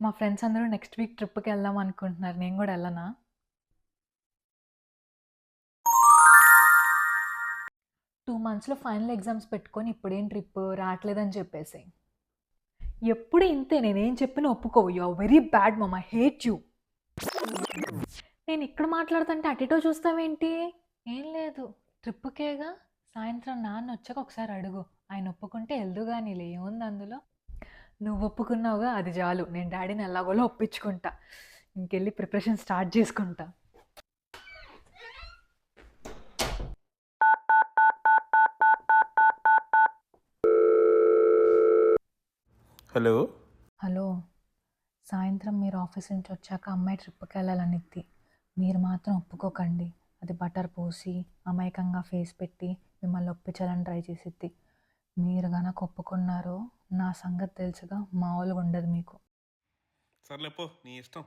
మా ఫ్రెండ్స్ అందరూ next week ట్రిప్‌కి వెళ్దాం అనుకుంటున్నారు. నేను గూడా ఎళ్ళనా? 2 మంత్స్‌లో ఫైనల్ ఎగ్జామ్స్ పెట్టుకొని ఇప్పుడేం ట్రిప్ రాట్లేదని చెప్పేసేయి. ఎప్పుడు ఇంతే నేనేం చెప్పినా ఒప్పుకోవు. You are very bad mom. I hate you. నేను ఇక్కడ మాట్లాడుతుంటే అటు ఇటో చూస్తావేంటి? ఏం లేదు. ట్రిప్‌కేగా సాయంత్రం నాన్నొచ్చాక ఒకసారి అడుగు. ఆయన ఒప్పుకుంటే ఎళ్దువు గానీలే ఏముంది అందులో? నువ్వు ఒప్పుకున్నావుగా అది చాలు. నేను డ్యాడీని ఎలాగోలా ఒప్పించుకుంటా. ఇంకెళ్ళి ప్రిపరేషన్ స్టార్ట్ చేసుకుంటా. హలో. హలో! సాయంత్రం మీరు ఆఫీస్ నుంచి వచ్చాక అమ్మాయి ట్రిప్‌కి వెళ్ళాలనిద్ది. మీరు మాత్రం ఒప్పుకోకండి. అది బటర్ పోసి, అమాయకంగా ఫేస్ పెట్టి, మిమ్మల్ని ఒప్పించాలని ట్రై చేసిద్ది. మీరు గనక ఒప్పుకున్నారో నా సంగతి తెలుసుగా మామూలుగా ఉండదు మీకు. సర్లే పో, నీ ఇష్టం.